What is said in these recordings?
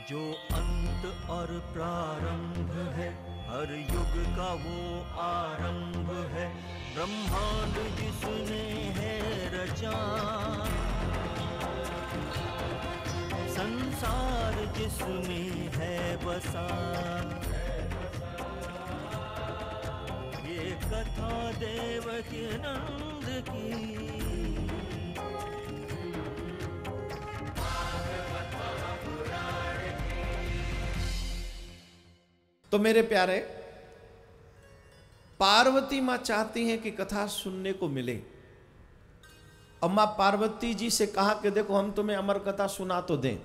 जो अंत और प्रारंभ है, हर युग का वो आरंभ है। ब्रह्मांड जिसने है रचा, संसार जिसमें है बसा, ये कथा देवकी नंद की। तो मेरे प्यारे, पार्वती मां चाहती हैं कि कथा सुनने को मिले। अब मां पार्वती जी से कहा कि देखो हम तुम्हें अमर कथा सुना तो दें,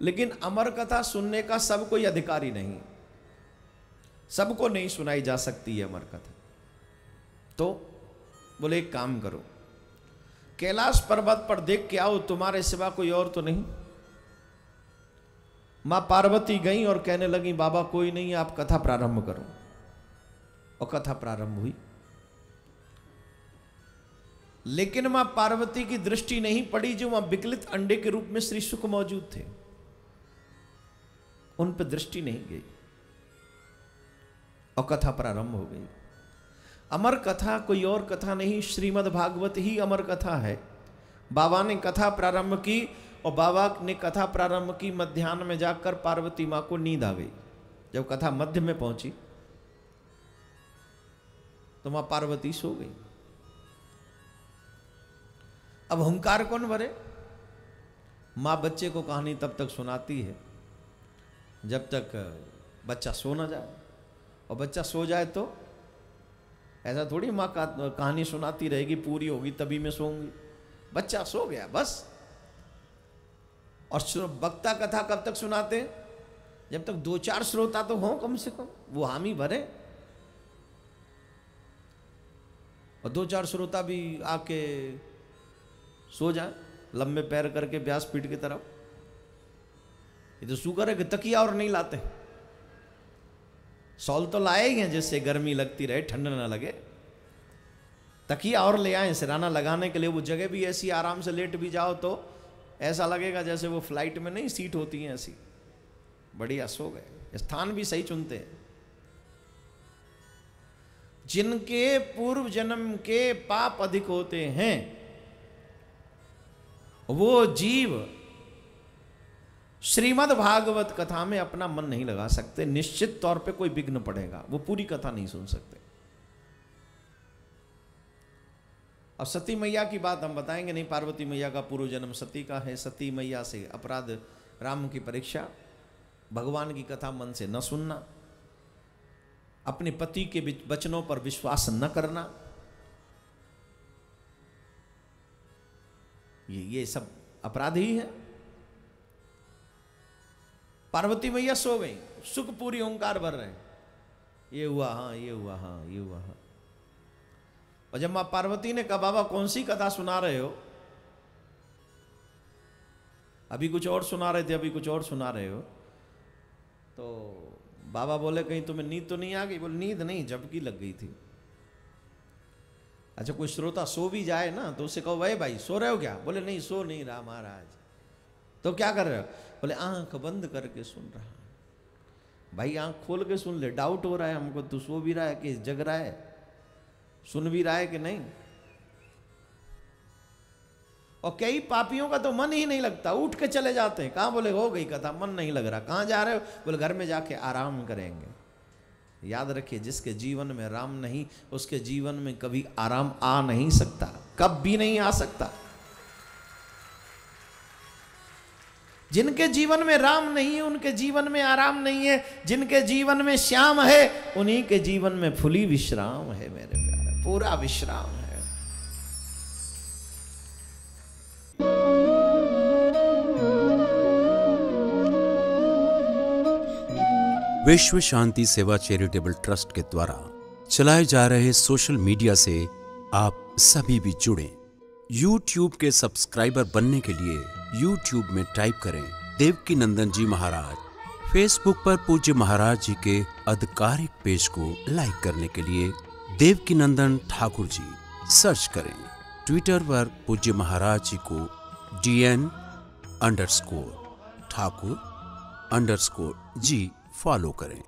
लेकिन अमर कथा सुनने का सब कोई अधिकारी नहीं, सबको नहीं सुनाई जा सकती है अमर कथा। तो बोले एक काम करो, कैलाश पर्वत पर देख के आओ, तुम्हारे सिवा कोई और तो नहीं। मां पार्वती गई और कहने लगी बाबा कोई नहीं, आप कथा प्रारंभ करो। और कथा प्रारंभ हुई, लेकिन मां पार्वती की दृष्टि नहीं पड़ी जो वहां विकलित अंडे के रूप में श्री शुक मौजूद थे, उन पर दृष्टि नहीं गई और कथा प्रारंभ हो गई। अमर कथा कोई और कथा नहीं, श्रीमद् भागवत ही अमर कथा है। बाबा ने कथा प्रारंभ की और बाबा ने कथा प्रारंभ की, मध्याह्न में जाकर पार्वती मां को नींद आ गई। जब कथा मध्य में पहुंची तो मां पार्वती सो गई। अब हुंकार कौन भरे? मां बच्चे को कहानी तब तक सुनाती है जब तक बच्चा सो ना जाए, और बच्चा सो जाए तो ऐसा थोड़ी मां कहानी सुनाती रहेगी पूरी होगी तभी मैं सोऊंगी। बच्चा सो गया बस। और वक्ता कथा कब तक सुनाते हैं? जब तक 2-4 श्रोता तो हों कम से कम, वो हामी भरे। और 2-4 श्रोता भी आके सो जाए लंबे पैर करके व्यासपीठ की तरफ। ये तो शुक्र है कि तकिया और नहीं लाते। सॉल तो लाए ही हैं जिससे गर्मी लगती रहे, ठंड ना लगे। तकिया और ले आए सिराना लगाने के लिए। वो जगह भी ऐसी, आराम से लेट भी जाओ तो ऐसा लगेगा जैसे वो फ्लाइट में नहीं सीट होती है ऐसी, बढ़िया सो गए। स्थान भी सही चुनते हैं। जिनके पूर्व जन्म के पाप अधिक होते हैं वो जीव श्रीमद् भागवत कथा में अपना मन नहीं लगा सकते। निश्चित तौर पे कोई विघ्न पड़ेगा, वो पूरी कथा नहीं सुन सकते। अब सती मैया की बात हम बताएंगे नहीं। पार्वती मैया का पूर्व जन्म सती का है। सती मैया से अपराध, राम की परीक्षा, भगवान की कथा मन से न सुनना, अपने पति के वचनों पर विश्वास न करना, ये सब अपराध ही है। पार्वती मैया सो गई, सुख पूरी ओंकार भर रहे, ये हुआ हाँ, ये हुआ हाँ, ये हुआ हाँ। और जब मां पार्वती ने कहा बाबा कौन सी कथा सुना रहे हो? अभी कुछ और सुना रहे थे, अभी कुछ और सुना रहे हो। तो बाबा बोले कहीं तुम्हें नींद तो नहीं आ गई? बोले नींद नहीं, झपकी लग गई थी। अच्छा कोई श्रोता सो भी जाए ना तो उसे कहो भाई भाई सो रहे हो क्या? बोले नहीं सो नहीं रहा महाराज। तो क्या कर रहे हो? बोले आंख बंद करके सुन रहा। भाई आंख खोल के सुन ले, डाउट हो रहा है हमको तू सो भी रहा है कि जग रहा है, सुन भी रहा है कि नहीं। और कई पापियों का तो मन ही नहीं लगता, उठ के चले जाते हैं। कहाँ? बोले हो गई कथा, मन नहीं लग रहा। कहाँ जा रहे हो? बोले घर में जाके आराम करेंगे। याद रखिए जिसके जीवन में राम नहीं उसके जीवन में कभी आराम आ नहीं सकता, कभी नहीं आ सकता। जिनके जीवन में राम नहीं है उनके जीवन में आराम नहीं है। जिनके जीवन में श्याम है उन्हीं के जीवन में फुली विश्राम है मेरे प्यारे, पूरा विश्राम है। विश्व शांति सेवा चैरिटेबल ट्रस्ट के द्वारा चलाए जा रहे सोशल मीडिया से आप सभी भी जुड़ें। YouTube के सब्सक्राइबर बनने के लिए YouTube में टाइप करें देवकी नंदन जी महाराज। Facebook पर पूज्य महाराज जी के आधिकारिक पेज को लाइक करने के लिए देवकी नंदन ठाकुर जी सर्च करें। ट्विटर पर पूज्य महाराज जी को DN_ठाकुर _G फॉलो करें।